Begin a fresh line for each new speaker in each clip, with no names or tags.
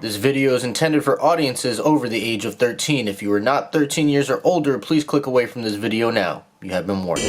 This video is intended for audiences over the age of 13. If you are not 13 years or older, please click away from this video now. You have been warned.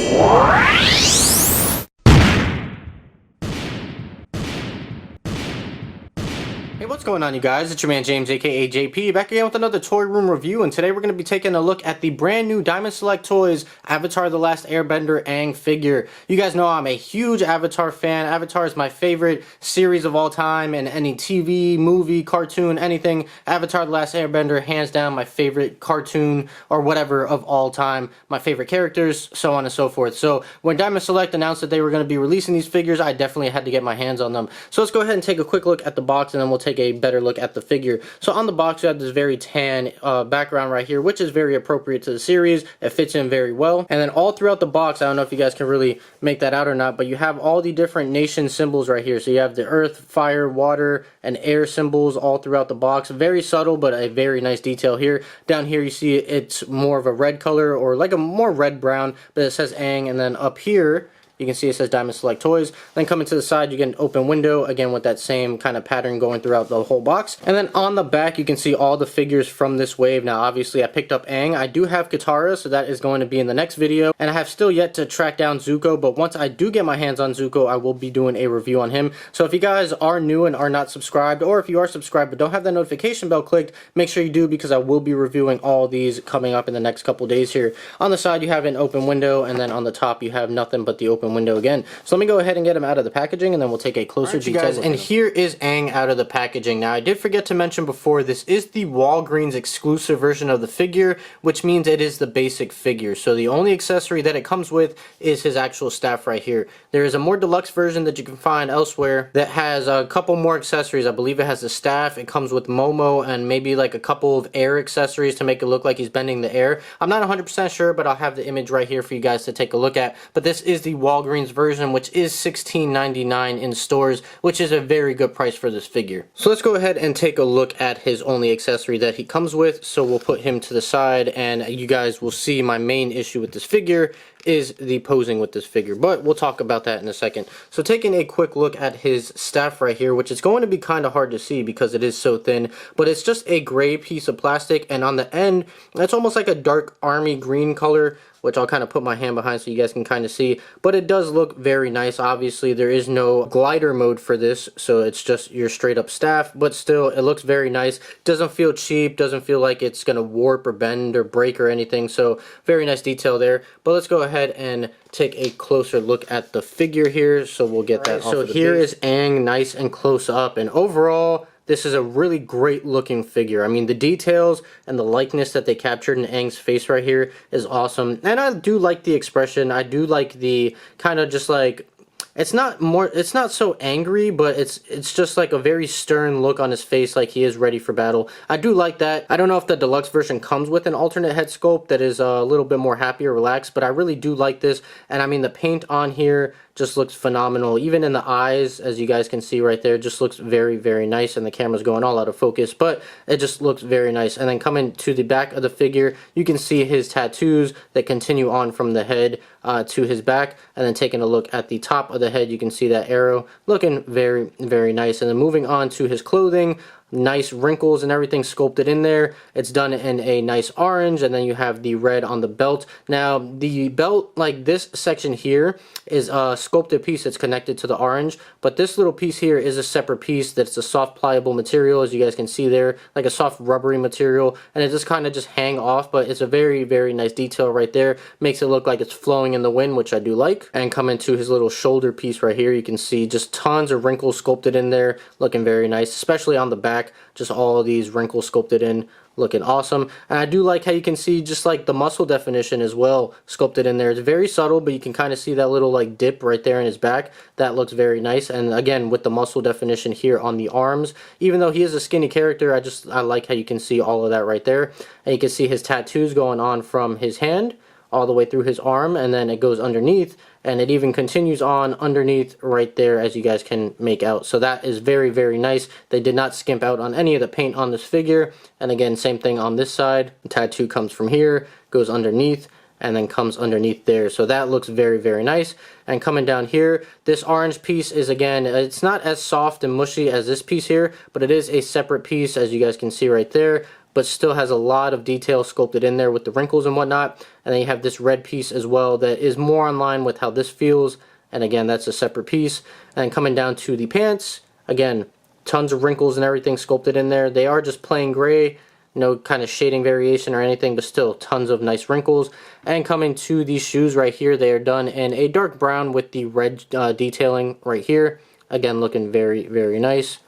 Hey, what's going on, you guys? It's your man James, aka JP, back again with another toy room review, and today we're going to be taking a look at the brand new Diamond Select Toys Avatar: The Last Airbender Aang figure. You guys know I'm a huge Avatar fan. Avatar is my favorite series of all time, and any TV, movie, cartoon, anything. Avatar: The Last Airbender, hands down my favorite cartoon or whatever of all time. My favorite characters, so on and so forth. So when Diamond Select announced that they were going to be releasing these figures, I definitely had to get my hands on them. So let's go ahead and take a quick look at the box, and then we'll take a better look at the figure. So on the box you have this very tan background right here, which is very appropriate to the series. It fits in very well. And then all throughout the box, I don't know if you guys can really make that out or not, but you have all the different nation symbols right here. So you have the earth, fire, water, and air symbols all throughout the box. Very subtle, but a very nice detail here. Down here you see it's more of a red color, or like a more red brown, but it says Aang. And then up here you can see it says Diamond Select Toys. Then coming to the side, you get an open window, again with that same kind of pattern going throughout the whole box. And then on the back, you can see all the figures from this wave. Now, obviously, I picked up Aang. I do have Katara, so that is going to be in the next video. And I have still yet to track down Zuko, but once I do get my hands on Zuko, I will be doing a review on him. So if you guys are new and are not subscribed, or if you are subscribed but don't have that notification bell clicked, make sure you do, because I will be reviewing all these coming up in the next couple days here. On the side, you have an open window, and then on the top, you have nothing but the open window again. So let me go ahead and get him out of the packaging, and then we'll take a closer detail. And here is Aang out of the packaging. Now, I did forget to mention before, this is the Walgreens exclusive version of the figure, which means it is the basic figure. So the only accessory that it comes with is his actual staff right here. There is a more deluxe version that you can find elsewhere that has a couple more accessories. I believe it has the staff, it comes with Momo, and maybe like a couple of air accessories to make it look like he's bending the air. I'm not 100% sure, but I'll have the image right here for you guys to take a look at. But this is the Walgreens version, which is $16.99 in stores, which is a very good price for this figure. So let's go ahead and take a look at his only accessory that he comes with. So we'll put him to the side, and you guys will see my main issue with this figure is the posing with this figure, but we'll talk about that in a second. So taking a quick look at his staff right here, which is going to be kind of hard to see because it is so thin, but it's just a gray piece of plastic, and on the end it's almost like a dark army green color, which I'll kind of put my hand behind so you guys can kind of see, but it does look very nice. Obviously there is no glider mode for this, so it's just your straight up staff, but still it looks very nice. Doesn't feel cheap, doesn't feel like it's gonna warp or bend or break or anything, so very nice detail there. But let's go ahead and take a closer look at the figure here, so we'll get that off. So here is Aang nice and close up, and overall this is a really great looking figure. I mean, the details and the likeness that they captured in Aang's face right here is awesome. And I do like the expression. I do like the kind of just like, it's not so angry, but it's just like a very stern look on his face, like he is ready for battle. I do like that. I don't know if the deluxe version comes with an alternate head sculpt that is a little bit more happy or relaxed, but I really do like this. And I mean, the paint on here just looks phenomenal. Even in the eyes, as you guys can see right there, just looks very, very nice, and the camera's going all out of focus, but it just looks very nice. And then coming to the back of the figure, you can see his tattoos that continue on from the head to his back. And then taking a look at the top of the head, you can see that arrow looking very, very nice. And then moving on to his clothing, nice wrinkles and everything sculpted in there. It's done in a nice orange, and then you have the red on the belt. Now the belt, like this section here, is a sculpted piece that's connected to the orange, but this little piece here is a separate piece that's a soft pliable material, as you guys can see there, like a soft rubbery material, and it just kind of just hang off, but it's a very, very nice detail right there. Makes it look like it's flowing in the wind, which I do like. And coming to his little shoulder piece right here, you can see just tons of wrinkles sculpted in there, looking very nice, especially on the back. Just all of these wrinkles sculpted in, looking awesome. And I do like how you can see just like the muscle definition as well sculpted in there. It's very subtle, but you can kind of see that little like dip right there in his back. That looks very nice. And again, with the muscle definition here on the arms, even though he is a skinny character, I like how you can see all of that right there. And you can see his tattoos going on from his hand all the way through his arm, and then it goes underneath, and it even continues on underneath right there, as you guys can make out. So that is very, very nice. They did not skimp out on any of the paint on this figure. And again, same thing on this side. The tattoo comes from here, goes underneath, and then comes underneath there. So that looks very, very nice. And coming down here, this orange piece is, again, it's not as soft and mushy as this piece here, but it is a separate piece, as you guys can see right there, but still has a lot of detail sculpted in there with the wrinkles and whatnot. And then you have this red piece as well that is more in line with how this feels. And again, that's a separate piece. And coming down to the pants, again, tons of wrinkles and everything sculpted in there. They are just plain gray, no kind of shading variation or anything, but still tons of nice wrinkles. And coming to these shoes right here, they are done in a dark brown with the red detailing right here. Again, looking very, very nice.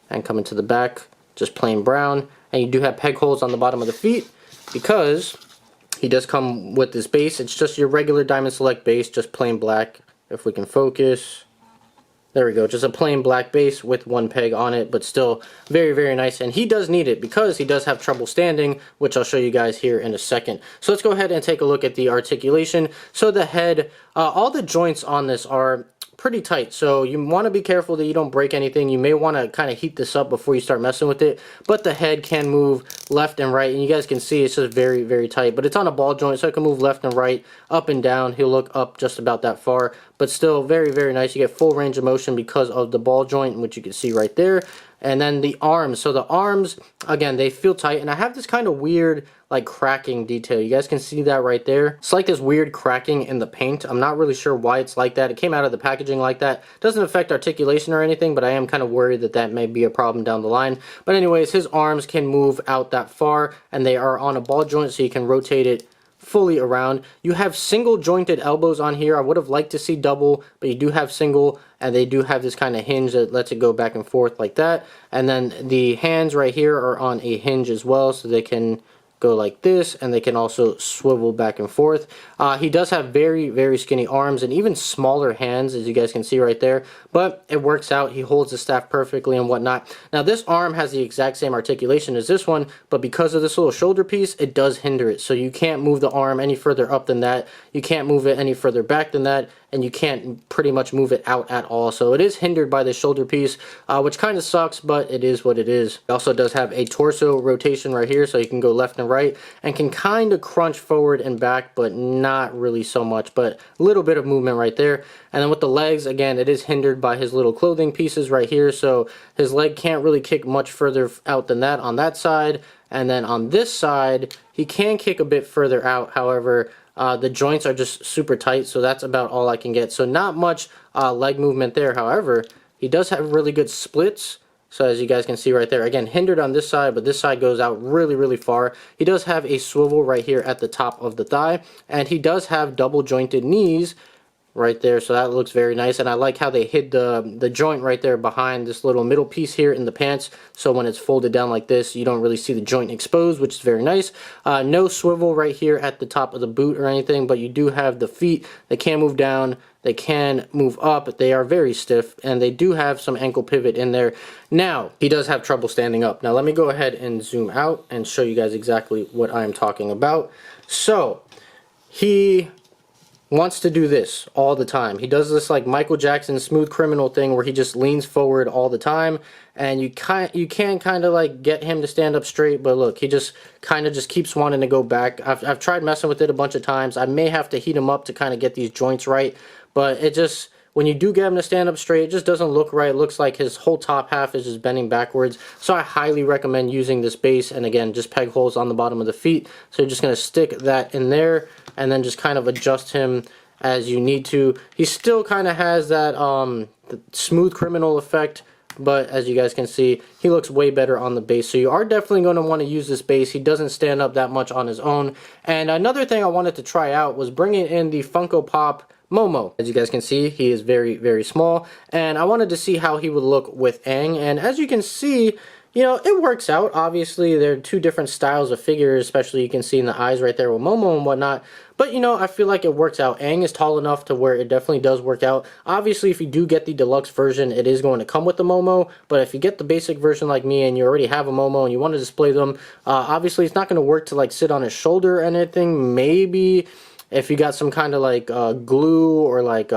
And coming to the back, just plain brown. And you do have peg holes on the bottom of the feet because he does come with this base. It's just your regular Diamond Select base, just plain black. If we can focus. There we go, just a plain black base with one peg on it, but still very, very nice. And he does need it because he does have trouble standing, which I'll show you guys here in a second. So let's go ahead and take a look at the articulation. So the head, all the joints on this are pretty tight, so you want to be careful that you don't break anything. You may want to kind of heat this up before you start messing with it, but the head can move left and right, and you guys can see it's just very, very tight, but it's on a ball joint, so it can move left and right, up and down. He'll look up just about that far, but still very, very nice. You get full range of motion because of the ball joint, which you can see right there. And then the arms, so the arms, again, they feel tight, and I have this kind of weird like cracking detail. You guys can see that right there. It's like this weird cracking in the paint. I'm not really sure why it's like that. It came out of the packaging like that. Doesn't affect articulation or anything, but I am kind of worried that that may be a problem down the line. But anyways, his arms can move out that far, and they are on a ball joint, so you can rotate it fully around. You have single jointed elbows on here. I would have liked to see double, but you do have single, and they do have this kind of hinge that lets it go back and forth like that. And then the hands right here are on a hinge as well, so they can go like this, and they can also swivel back and forth. He does have very, very skinny arms and even smaller hands, as you guys can see right there, but it works out. He holds the staff perfectly and whatnot. Now this arm has the exact same articulation as this one, but because of this little shoulder piece, it does hinder it. So you can't move the arm any further up than that, you can't move it any further back than that, and you can't pretty much move it out at all. So it is hindered by the shoulder piece, which kind of sucks, but it is what it is. It also does have a torso rotation right here, so you can go left and right, and can kind of crunch forward and back, but not really so much, but a little bit of movement right there. And then with the legs, again, it is hindered by his little clothing pieces right here, so his leg can't really kick much further out than that on that side. And then on this side, he can kick a bit further out, however, the joints are just super tight, so that's about all I can get. So not much leg movement there. However, he does have really good splits. So as you guys can see right there, again, hindered on this side, but this side goes out really, really far. He does have a swivel right here at the top of the thigh, and he does have double jointed knees right there, so that looks very nice. And I like how they hid the joint right there behind this little middle piece here in the pants, so when it's folded down like this, you don't really see the joint exposed, which is very nice. No swivel right here at the top of the boot or anything, but you do have the feet. They can move down, they can move up, they are very stiff, and they do have some ankle pivot in there. Now, he does have trouble standing up. Now let me go ahead and zoom out and show you guys exactly what I'm talking about. So, he wants to do this all the time. He does this like Michael Jackson Smooth Criminal thing where he just leans forward all the time, and you can kind of like get him to stand up straight, but look, he just kind of just keeps wanting to go back. I've tried messing with it a bunch of times. I may have to heat him up to kind of get these joints right, but it just, when you do get him to stand up straight, it just doesn't look right. It looks like his whole top half is just bending backwards. So I highly recommend using this base, and again, just peg holes on the bottom of the feet. So you're just going to stick that in there, and then just kind of adjust him as you need to. He still kind of has that the Smooth Criminal effect, but as you guys can see, he looks way better on the base. So you are definitely going to want to use this base. He doesn't stand up that much on his own. And another thing I wanted to try out was bringing in the Funko Pop Momo. As you guys can see, he is very, very small, and I wanted to see how he would look with Aang. And as you can see, you know, it works out. Obviously, there are two different styles of figures, especially you can see in the eyes right there with Momo and whatnot. But, you know, I feel like it works out. Aang is tall enough to where it definitely does work out. Obviously, if you do get the deluxe version, it is going to come with the Momo. But if you get the basic version like me and you already have a Momo and you want to display them, obviously it's not going to work to, like, sit on his shoulder or anything. Maybe if you got some kind of, like, glue or, like,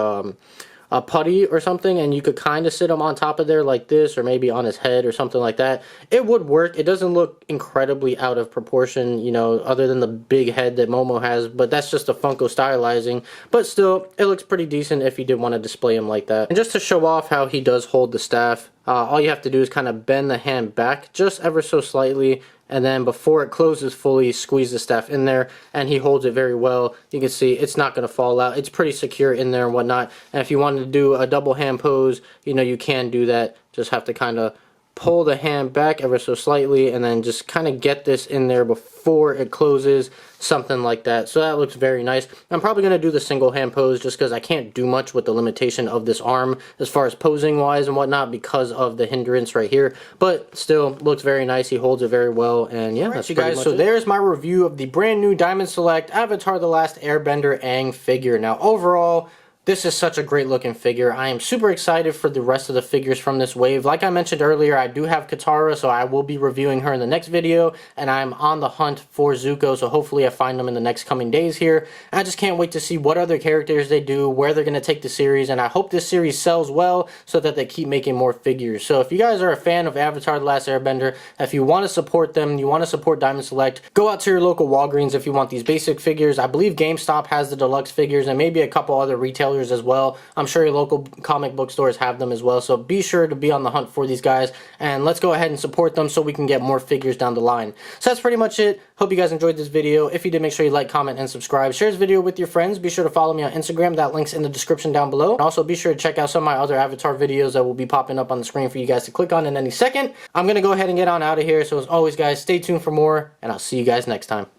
a putty or something, and you could kind of sit him on top of there like this, or maybe on his head or something like that, it would work. It doesn't look incredibly out of proportion, you know, other than the big head that Momo has, but that's just a Funko stylizing. But still, it looks pretty decent if you did want to display him like that. And just to show off how he does hold the staff, all you have to do is kind of bend the hand back just ever so slightly, and then before it closes fully, squeeze the staff in there, and he holds it very well. You can see it's not going to fall out. It's pretty secure in there and whatnot. And if you wanted to do a double hand pose, you know, you can do that. Just have to kind of pull the hand back ever so slightly, and then just kind of get this in there before it closes, something like that. So that looks very nice. I'm probably going to do the single hand pose just because I can't do much with the limitation of this arm as far as posing wise and whatnot because of the hindrance right here, but still looks very nice. He holds it very well, and yeah, that's you guys. So there's my review of the brand new Diamond Select Avatar: The Last Airbender Aang figure. Now overall, this is such a great looking figure. I am super excited for the rest of the figures from this wave. Like I mentioned earlier, I do have Katara, so I will be reviewing her in the next video, and I'm on the hunt for Zuko, so hopefully I find them in the next coming days here. And I just can't wait to see what other characters they do, where they're going to take the series, and I hope this series sells well so that they keep making more figures. So if you guys are a fan of Avatar: The Last Airbender, if you want to support them, you want to support Diamond Select, go out to your local Walgreens if you want these basic figures. I believe GameStop has the deluxe figures, and maybe a couple other retailers as well. I'm sure your local comic book stores have them as well, so be sure to be on the hunt for these guys, and let's go ahead and support them so we can get more figures down the line. So that's pretty much it. Hope you guys enjoyed this video. If you did, make sure you like, comment, and subscribe. Share this video with your friends. Be sure to follow me on Instagram. That link's in the description down below. And also be sure to check out some of my other Avatar videos that will be popping up on the screen for you guys to click on in any second. I'm going to go ahead and get on out of here. So as always, guys, stay tuned for more, and I'll see you guys next time.